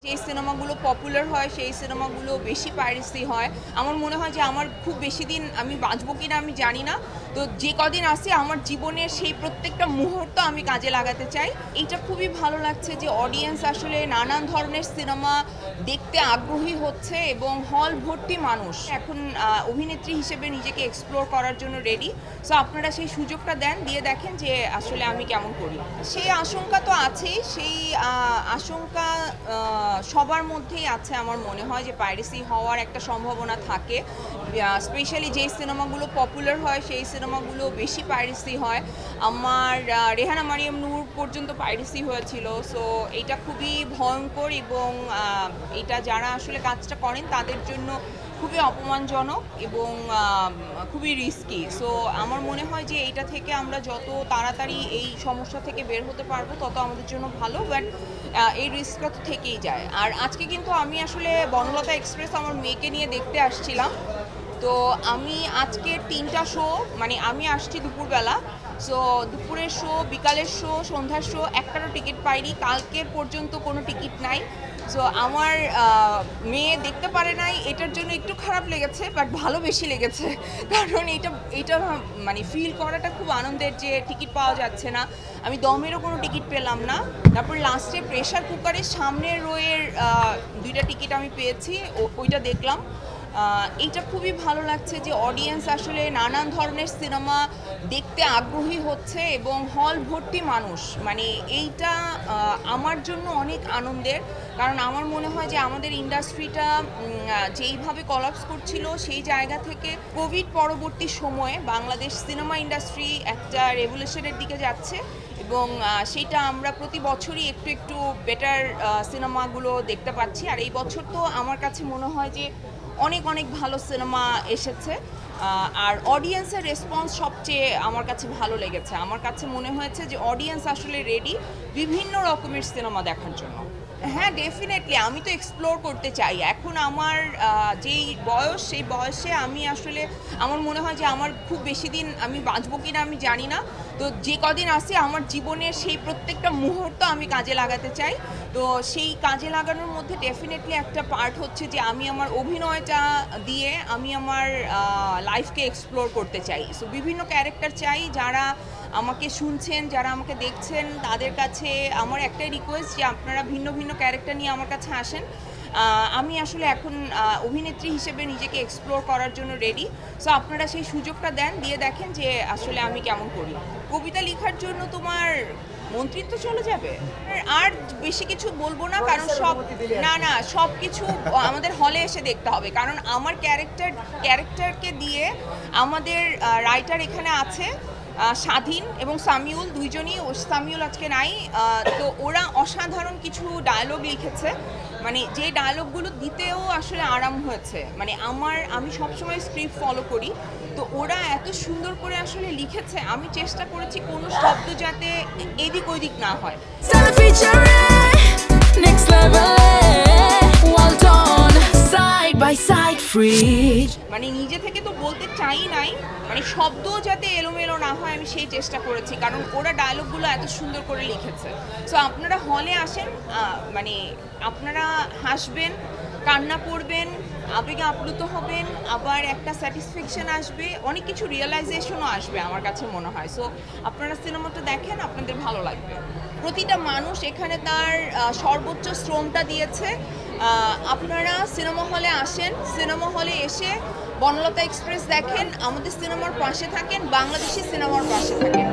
যে সিনেমাগুলো পপুলার হয় সেই সিনেমাগুলো বেশি পাইরেসি হয়। আমার মনে হয় যে আমার খুব বেশি দিন আমি বাঁচবো কিনা আমি জানি না। তো যে কদিন আছি আমার জীবনের সেই প্রত্যেকটা মুহূর্ত আমি কাজে লাগাতে চাই। এইটা খুবই ভালো লাগছে যে অডিয়েন্স আসলে নানান ধরনের সিনেমা দেখতে আগ্রহী হচ্ছে এবং হল ভর্তি মানুষ এখন অভিনেত্রী হিসেবে নিজেকে এক্সপ্লোর করার জন্য রেডি। সো আপনারা সেই সুযোগটা দেন, দিয়ে দেখেন যে আসলে আমি কেমন করি। সেই আশঙ্কা তো আছেই, সেই আশঙ্কা সবার মধ্যেই আছে। আমার মনে হয় যে পাইরেসি হওয়ার একটা সম্ভাবনা থাকে, স্পেশালি যেই সিনেমাগুলো পপুলার হয় সেই সিনেমাগুলো বেশি পাইরেসি হয়। আমার রেহানা মারিয়াম নূর পর্যন্ত পাইরেসি হয়েছিল। সো এটা খুবই ভয়ঙ্কর এবং এটা যারা আসলে কাজটা করেন তাদের জন্য খুবই অপমানজনক এবং খুবই রিস্কি। সো আমার মনে হয় যে এইটা থেকে আমরা যত তাড়াতাড়ি এই সমস্যা থেকে বের হতে পারবো তত আমাদের জন্য ভালো। বাট এই রিস্কটা তো থেকেই যায়। আর আজকে কিন্তু আমি আসলে বনলতা এক্সপ্রেস আমার মেয়েকে নিয়ে দেখতে আসছিলাম। তো আমি আজকে 3টা শো, মানে আমি আসছি দুপুরবেলা। সো দুপুরের শো, বিকালের শো, সন্ধ্যার শো একটারও টিকিট পাইনি। কালকের পর্যন্ত কোনো টিকিট নাই। সো আমার মেয়ে দেখতে পারে নাই, এটার জন্য একটু খারাপ লেগেছে, বাট ভালো বেশি লেগেছে। কারণ এইটা মানে ফিল করাটা খুব আনন্দের যে টিকিট পাওয়া যাচ্ছে না। আমি দমেরও কোনো টিকিট পেলাম না। তারপর লাস্টে প্রেশার কুকারের সামনের রোয়ের 2টা টিকিট আমি পেয়েছি, ওইটা দেখলাম। এইটা খুবই ভালো লাগছে যে অডিয়েন্স আসলে নানান ধরনের সিনেমা দেখতে আগ্রহী হচ্ছে এবং হল ভর্তি মানুষ। মানে এইটা আমার জন্য অনেক আনন্দের, কারণ আমার মনে হয় যে আমাদের ইন্ডাস্ট্রিটা যেইভাবে কলাপস করছিল সেই জায়গা থেকে কোভিড পরবর্তী সময়ে বাংলাদেশ সিনেমা ইন্ডাস্ট্রি একটা রেভলিউশনের দিকে যাচ্ছে এবং সেটা আমরা প্রতি বছরই একটু একটু বেটার সিনেমাগুলো দেখতে পাচ্ছি। আর এই বছর তো আমার কাছে মনে হয় যে অনেক অনেক ভালো সিনেমা এসেছে। আর অডিয়েন্সের রেসপন্স সবচেয়ে আমার কাছে ভালো লেগেছে। আমার কাছে মনে হয়েছে যে অডিয়েন্স আসলে রেডি বিভিন্ন রকমের সিনেমা দেখার জন্য। হ্যাঁ, ডেফিনেটলি আমি তো এক্সপ্লোর করতে চাই। এখন আমার যেই বয়স, সেই বয়সে আমি আসলে আমার মনে হয় যে আমার খুব বেশি দিন আমি বাঁচবো কিনা আমি জানি না। তো যে কদিন আছি আমার জীবনের সেই প্রত্যেকটা মুহূর্ত আমি কাজে লাগাতে চাই। তো সেই কাজে লাগানোর মধ্যে ডেফিনেটলি একটা পার্ট হচ্ছে যে আমি আমার অভিনয়টা দিয়ে আমি আমার লাইফকে এক্সপ্লোর করতে চাই। সো বিভিন্ন ক্যারেক্টার চাই। যারা আমাকে শুনছেন, যারা আমাকে দেখছেন, তাদের কাছে আমার একটাই রিকোয়েস্ট যে আপনারা ভিন্ন ভিন্ন ক্যারেক্টার নিয়ে আমার কাছে আসেন। আমি আসলে এখন অভিনেত্রী হিসেবে নিজেকে এক্সপ্লোর করার জন্য রেডি। সো আপনারা সেই সুযোগটা দেন, দিয়ে দেখেন যে আসলে আমি কেমন করি। কবিতা লেখার জন্য তোমার মন্ত্রিত্ব চলে যাবে। আর বেশি কিছু বলবো না, কারণ সব কিছু আমাদের হলে এসে দেখতে হবে। কারণ আমার ক্যারেক্টারকে দিয়ে আমাদের রাইটার এখানে আছে স্বাধীন এবং সামিউল, দুইজনই। সামিউল আজকে নাই। তো ওরা অসাধারণ কিছু ডায়লগ লিখেছে, মানে যে ডায়লগগুলো দিতেও আসলে আরাম হয়েছে। মানে আমি সবসময় স্ক্রিপ্ট ফলো করি, তো ওরা এত সুন্দর করে আসলে লিখেছে। আমি চেষ্টা করেছি কোনো শব্দ যাতে এদিক ওইদিক না হয়। মানে নিজে থেকে তো বলতে চাই নাই, মানে শব্দ যাতে এলোমেলো না হয় আমি সেই চেষ্টা করেছি, কারণ ওরা ডায়লগগুলো এত সুন্দর করে লিখেছে। সো আপনারা হলে আসেন, মানে আপনারা হাসবেন, কান্না করবেন, আবেগে আপ্লুত হবেন, আবার একটা স্যাটিসফ্যাকশন আসবে, অনেক কিছু রিয়েলাইজেশনও আসবে আমার কাছে মনে হয়। সো আপনারা সিনেমাটা দেখেন, আপনাদের ভালো লাগবে। প্রতিটা মানুষ এখানে তার সর্বোচ্চ শ্রমটা দিয়েছে। আপনারা সিনেমা হলে আসেন, সিনেমা হলে এসে বনলতা এক্সপ্রেস দেখেন, আমাদের সিনেমার পাশে থাকেন, বাংলাদেশি সিনেমার পাশে থাকেন।